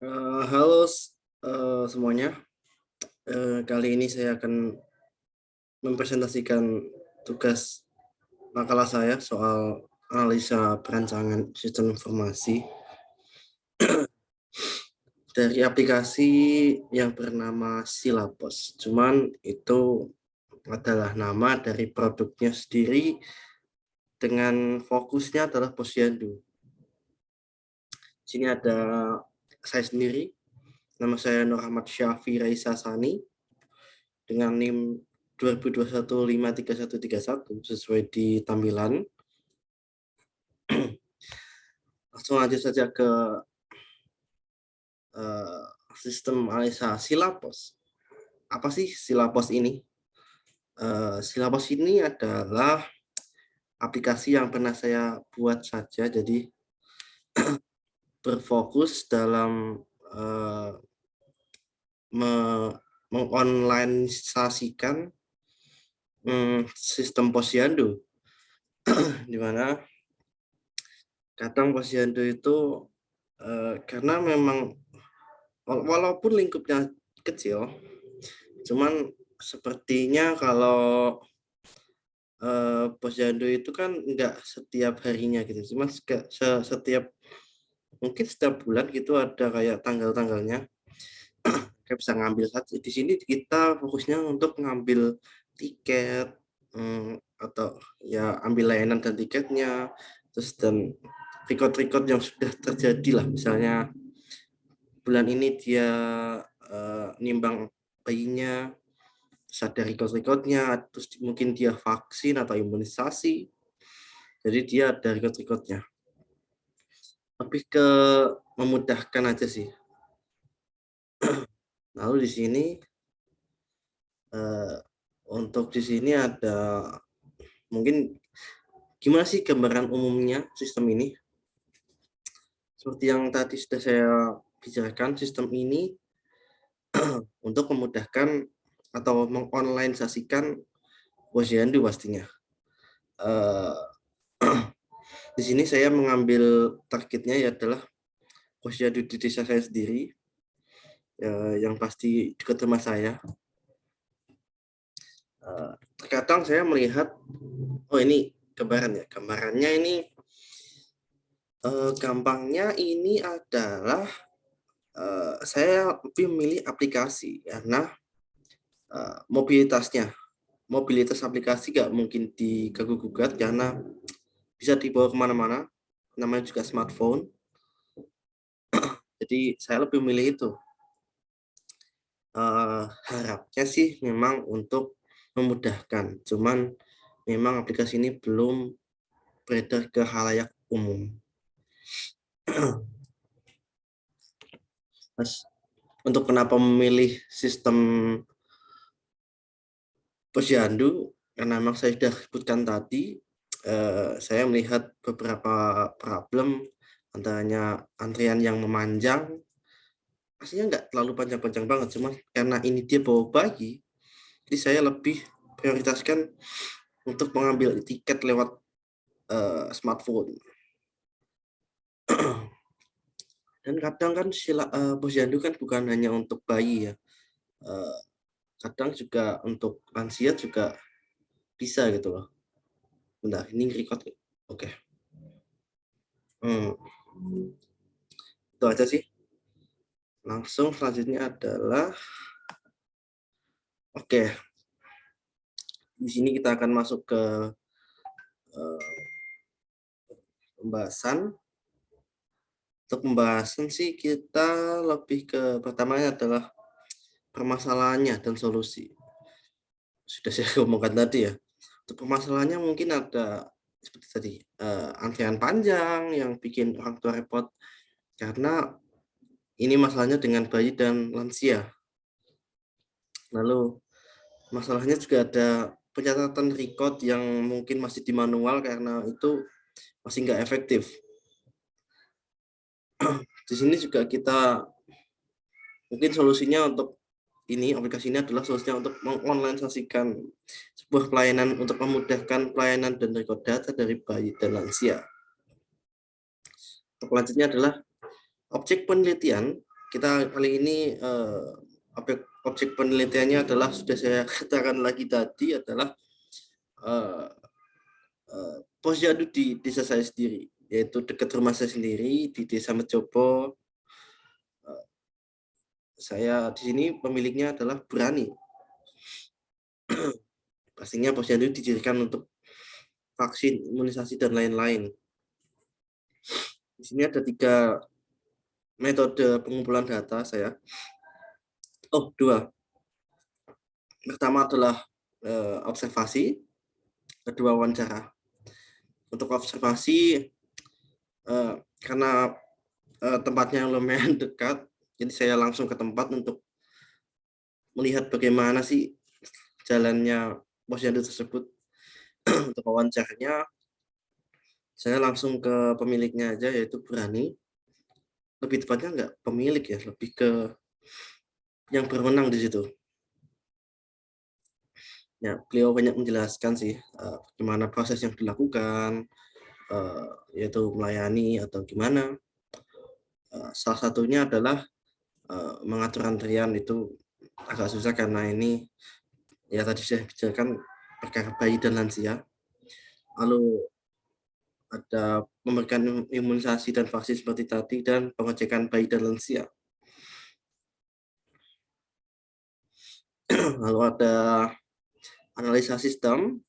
Halo semuanya. Kali ini saya akan mempresentasikan tugas makalah saya soal analisa perancangan sistem informasi dari aplikasi yang bernama Silabos. Cuman itu adalah nama dari produknya sendiri dengan fokusnya adalah Posyandu. Di sini ada saya sendiri, nama saya Nur Ahmad Syafi Raisa Sani dengan NIM 2021 53131 sesuai di tampilan. Langsung aja saja ke sistem analisa Silabos. Apa sih Silabos ini? Silabos ini adalah aplikasi yang pernah saya buat saja, jadi berfokus dalam mengonlineisasikan sistem Posyandu, di mana kadang Posyandu itu karena memang walaupun lingkupnya kecil, cuman sepertinya kalau Posyandu itu kan nggak setiap harinya gitu, cuma setiap mungkin setiap bulan gitu ada kayak tanggal-tanggalnya. Kayak bisa ngambil satu di sini, kita fokusnya untuk ngambil tiket, atau ya ambil layanan dan tiketnya, terus dan record-record yang sudah terjadi lah, misalnya bulan ini dia nimbang bayinya, terus ada record-recordnya, terus mungkin dia vaksin atau imunisasi, jadi dia ada record-recordnya. Lebih ke memudahkan aja sih. Lalu di sini untuk di sini ada mungkin gimana sih gambaran umumnya sistem ini. Seperti yang tadi sudah saya bicarakan, sistem ini untuk memudahkan atau mengonlineisasikan Posyandu pastinya. Eh, di sini saya mengambil targetnya ya adalah Posyandu di desa saya sendiri, yang pasti dekat rumah saya. Terkadang saya melihat, oh ini gambaran ya, gambarannya ini gampangnya ini adalah saya lebih memilih aplikasi karena mobilitas aplikasi nggak mungkin diganggu gugat karena bisa dibawa kemana-mana, namanya juga smartphone. Jadi saya lebih memilih itu. Harapnya sih memang untuk memudahkan, cuman memang aplikasi ini belum beredar ke halayak umum. Mas, untuk kenapa memilih sistem Posyandu, karena memang saya sudah sebutkan tadi, saya melihat beberapa problem, antaranya antrian yang memanjang, aslinya nggak terlalu panjang-panjang banget, cuma karena ini dia bawa bayi, jadi saya lebih prioritaskan untuk mengambil tiket lewat smartphone. Dan kadang kan Posyandu kan bukan hanya untuk bayi ya, uh, kadang juga untuk lansia juga bisa gitu loh. Bentar, ini record. Oke. Hmm, itu aja sih. Langsung selanjutnya adalah, oke, di sini kita akan masuk ke pembahasan. Untuk pembahasan sih kita lebih ke pertamanya adalah permasalahannya dan solusi. Sudah saya ngomongkan tadi ya. Untuk permasalahannya mungkin ada seperti tadi, antrian panjang yang bikin orang tua repot karena ini masalahnya dengan bayi dan lansia. Lalu masalahnya juga ada pencatatan record yang mungkin masih di manual karena itu masih nggak efektif. Di sini juga kita mungkin solusinya untuk ini, aplikasi ini adalah solusinya untuk mengonlineisasikan sebuah pelayanan untuk memudahkan pelayanan dan record data dari bayi dan lansia. Untuk selanjutnya adalah objek penelitian. kita kali ini objek penelitiannya adalah, sudah saya katakan lagi tadi, adalah posyandu di desa saya sendiri, yaitu dekat rumah saya sendiri di Desa Mejobo. Saya di sini pemiliknya adalah Berani. Pastinya posyandu didirikan untuk vaksin, imunisasi, dan lain-lain. Di sini ada 3 metode pengumpulan data saya. Oh, 2. Pertama adalah observasi, kedua wawancara. Untuk observasi, karena tempatnya lumayan dekat, jadi saya langsung ke tempat untuk melihat bagaimana sih jalannya posyandu tersebut. Untuk wawancaranya, saya langsung ke pemiliknya aja, yaitu Berani. Lebih tepatnya nggak pemilik ya, lebih ke yang berwenang di situ. Ya, beliau banyak menjelaskan sih bagaimana proses yang dilakukan, yaitu melayani atau gimana. Salah satunya adalah mengatur antrian. Itu agak susah karena ini ya tadi saya bicarakan perkara bayi dan lansia. Lalu ada memberikan imunisasi dan vaksin seperti tadi, dan pengecekan bayi dan lansia. Lalu ada analisa sistem.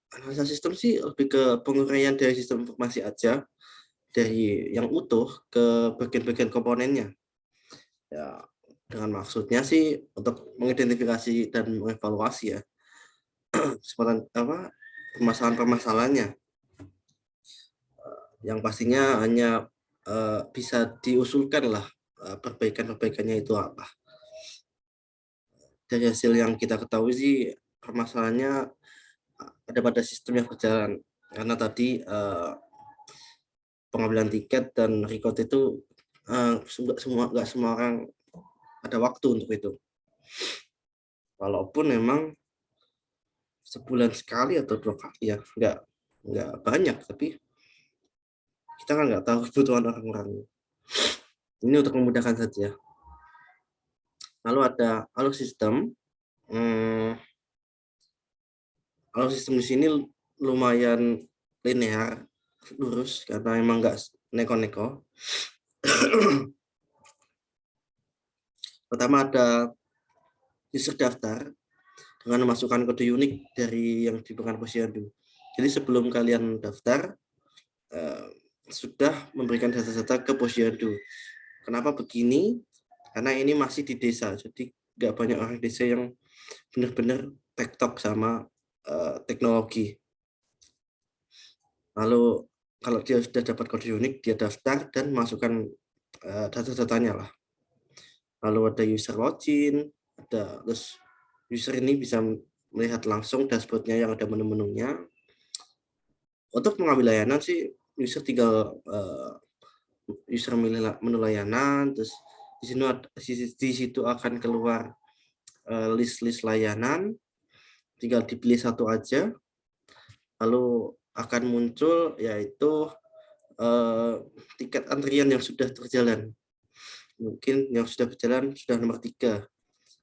Analisa sistem sih lebih ke penguraian dari sistem informasi aja, dari yang utuh ke bagian-bagian komponennya. Ya, dengan maksudnya sih untuk mengidentifikasi dan mengevaluasi ya permasalahan-permasalahannya, yang pastinya hanya bisa diusulkan lah perbaikan-perbaikannya itu apa. Dari hasil yang kita ketahui sih, permasalahannya ada pada sistem yang berjalan, karena tadi pengambilan tiket dan record itu nggak semua orang ada waktu untuk itu. Walaupun memang sebulan sekali atau 2 kali ya, nggak banyak, tapi kita kan nggak tahu kebutuhan orang-orang. Ini untuk memudahkan saja. Lalu ada alur sistem. Alur sistem di sini lumayan linear, lurus, karena emang nggak neko-neko. Pertama ada user daftar dengan memasukkan kode unik dari yang diberikan posyandu. Jadi sebelum kalian daftar, sudah memberikan data-data ke posyandu. Kenapa begini? Karena ini masih di desa, jadi nggak banyak orang desa yang benar-benar tektok sama teknologi. Lalu kalau dia sudah dapat kode unik, dia daftar dan masukkan data-datanya lah. Lalu ada user login, terus user ini bisa melihat langsung dashboardnya yang ada menu-menunya. Untuk mengambil layanan sih, user tinggal user milih menu layanan, terus di situ akan keluar list-list layanan, tinggal dipilih satu aja, lalu akan muncul yaitu tiket antrian yang sudah terjalan. Mungkin yang sudah berjalan sudah nomor 3.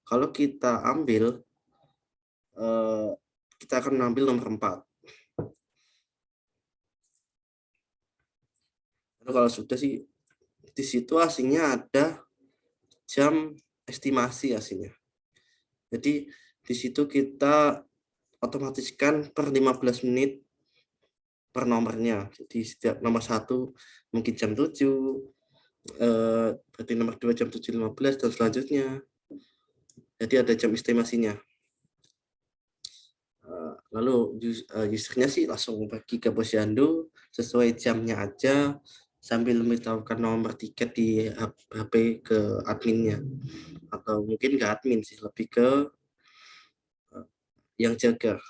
Kalau kita ambil, kita akan ambil nomor 4. Lalu kalau sudah sih, di situ aslinya ada jam estimasi aslinya. Jadi di situ kita otomatiskan per 15 menit per nomornya. Jadi setiap nomor 1 mungkin jam 7, berarti nomor 2 jam 7.15 dan selanjutnya. Jadi ada jam estimasinya. Lalu usernya sih langsung pergi ke posyandu sesuai jamnya aja, sambil memberitahukan nomor tiket di HP ke adminnya, atau mungkin ke admin sih, lebih ke yang jaga.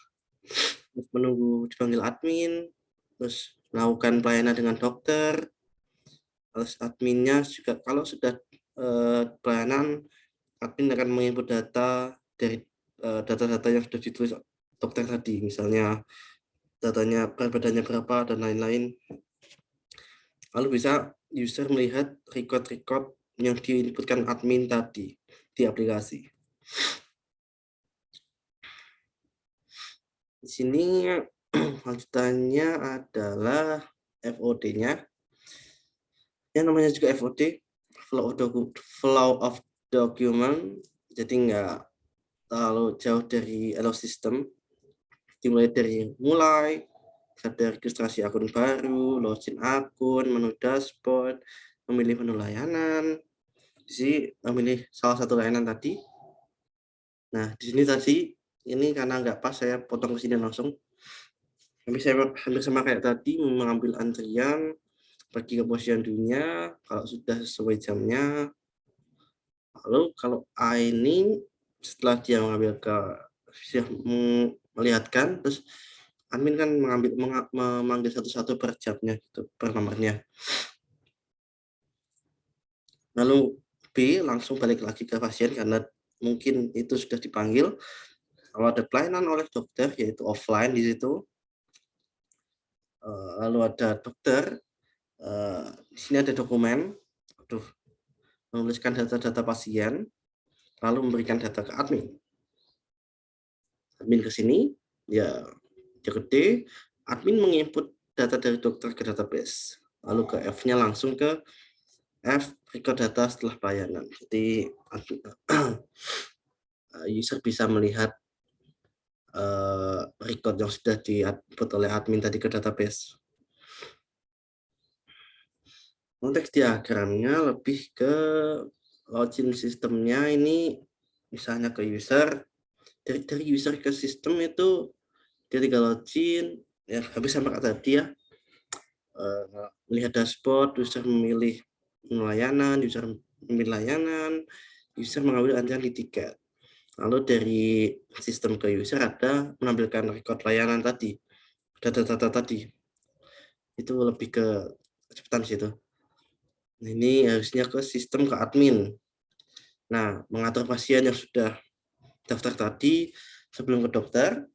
Menunggu dipanggil admin, terus melakukan pelayanan dengan dokter. Terus adminnya juga kalau sudah pelayanan, admin akan menginput data dari data-data yang sudah ditulis dokter tadi, misalnya datanya berat badannya berapa dan lain-lain. Lalu bisa user melihat record-record yang diinputkan admin tadi di aplikasi. Di sini lanjutannya adalah FOD-nya. Yang namanya juga FOD, flow of document. Jadi nggak terlalu jauh dari Hello System. Dimulai dari ada registrasi akun baru, login akun, menu dashboard, memilih menu layanan. Di sini memilih salah satu layanan tadi. Nah, di sini tadi ini karena nggak pas, saya potong ke sini langsung. Hampir sama kayak tadi, mengambil antrian, pergi ke posyandunya, kalau sudah sesuai jamnya. Lalu kalau A ini setelah dia mengambil melihatkan, terus admin kan memanggil satu-satu per jamnya gitu, per nomornya. Lalu B langsung balik lagi ke pasien karena mungkin itu sudah dipanggil. Kalau ada pelayanan oleh dokter yaitu offline di situ. Lalu ada dokter. Di sini ada dokumen. Menuliskan data-data pasien, lalu memberikan data ke admin. Admin ke sini, ya gede, admin menginput data dari dokter ke database, lalu ke F-nya langsung ke F record data setelah pelayanan. Jadi user bisa melihat record yang sudah diinput oleh admin tadi ke database. Konteks diagramnya lebih ke login sistemnya ini, misalnya ke user, dari user ke sistem itu ketika login, ya habis sama kata tadi ya, melihat dashboard, user memilih layanan, user memilih layanan, user mengambil antrian di tiket. Lalu dari sistem ke user ada menampilkan record layanan tadi, data-data tadi. Itu lebih ke kecepatan situ. Nah, ini harusnya ke sistem ke admin. Nah, mengatur pasien yang sudah daftar tadi sebelum ke dokter.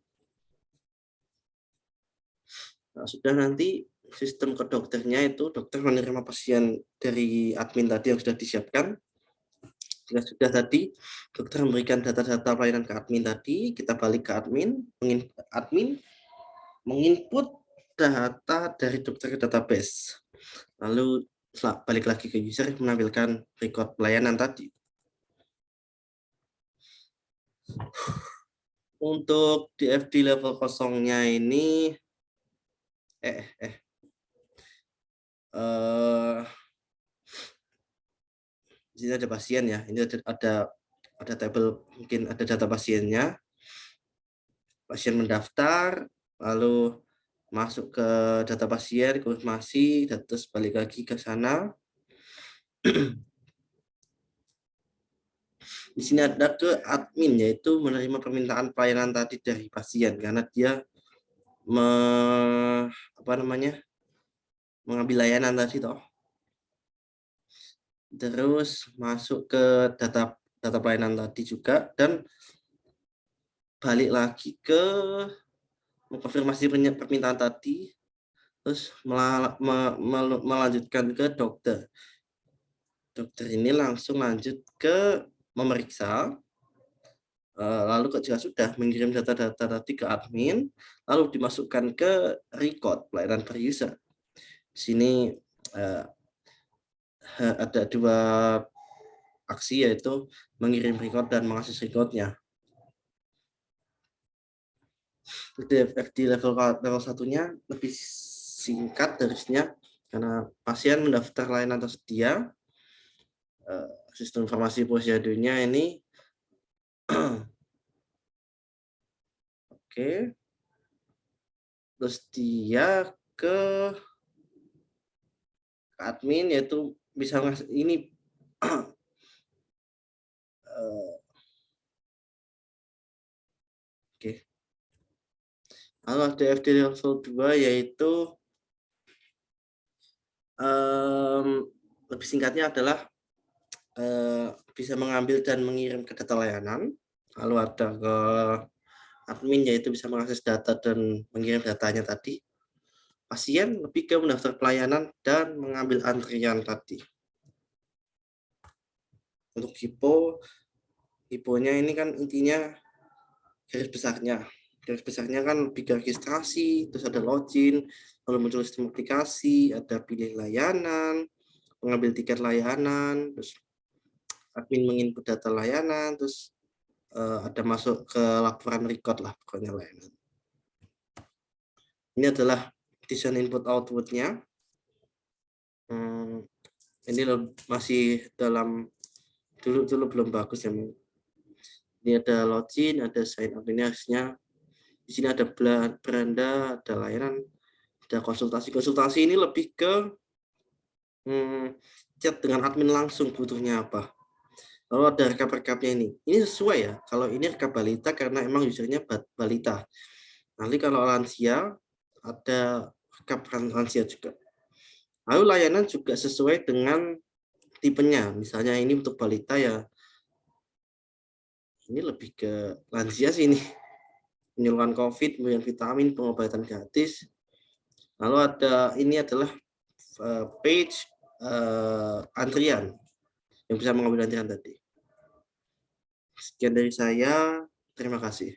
Nah, sudah nanti sistem ke dokternya itu dokter menerima pasien dari admin tadi yang sudah disiapkan. Jika sudah tadi dokter memberikan data-data pelayanan ke admin tadi, kita balik ke admin menginput data dari dokter ke database. Lalu balik lagi ke user menampilkan record pelayanan tadi. Untuk DFD level kosongnya ini di sini ada pasien ya. Ini ada tabel, mungkin ada data pasiennya. Pasien mendaftar, lalu masuk ke data pasien, konfirmasi, terus balik lagi ke sana. Di sini ada ke admin, yaitu menerima permintaan pelayanan tadi dari pasien karena dia mengambil layanan tadi toh. Terus masuk ke data pelayanan tadi juga dan balik lagi ke mengkonfirmasi permintaan tadi, terus melanjutkan ke dokter. Dokter ini langsung lanjut ke memeriksa, lalu jika sudah mengirim data-data tadi ke admin, lalu dimasukkan ke record pelayanan per user. Di sini ada dua aksi, yaitu mengirim record dan mengakses recordnya. FD level satunya lebih singkat harusnya karena pasien mendaftar layanan tersedia. Sistem informasi posyadonya ini oke. Terus dia ke admin, yaitu bisa ngasih ini oke. Lalu ada FD level 2 yaitu lebih singkatnya adalah bisa mengambil dan mengirim ke data layanan. Lalu ada ke admin, yaitu bisa mengakses data dan mengirim datanya tadi. pasien, lebih ke mendaftar pelayanan dan mengambil antrian tadi. Untuk hiponya ini kan intinya garis besarnya. Garis besarnya kan lebih ke registrasi, terus ada login, lalu muncul sistem aplikasi, ada pilih layanan, mengambil tiket layanan, terus admin menginput data layanan, terus ada masuk ke laporan record lah pokoknya layanan. Ini adalah desain input outputnya. Ini masih dalam dulu belum bagus ya. Ini ada login, ada sign up, ini hasilnya. Di sini ada beranda, ada layanan, ada konsultasi. Konsultasi ini lebih ke chat dengan admin langsung butuhnya apa. Lalu ada rekap-rekapnya ini. Ini sesuai ya. Kalau ini rekap balita karena emang usernya balita. Nanti kalau lansia ada rekap lansia juga. Lalu layanan juga sesuai dengan tipenya. Misalnya ini untuk balita ya. Ini lebih ke lansia sih ini. Penyuluhan COVID, pemberian vitamin, pengobatan gratis. Lalu ini adalah page antrian yang bisa mengambil antrian tadi. Sekian dari saya, terima kasih.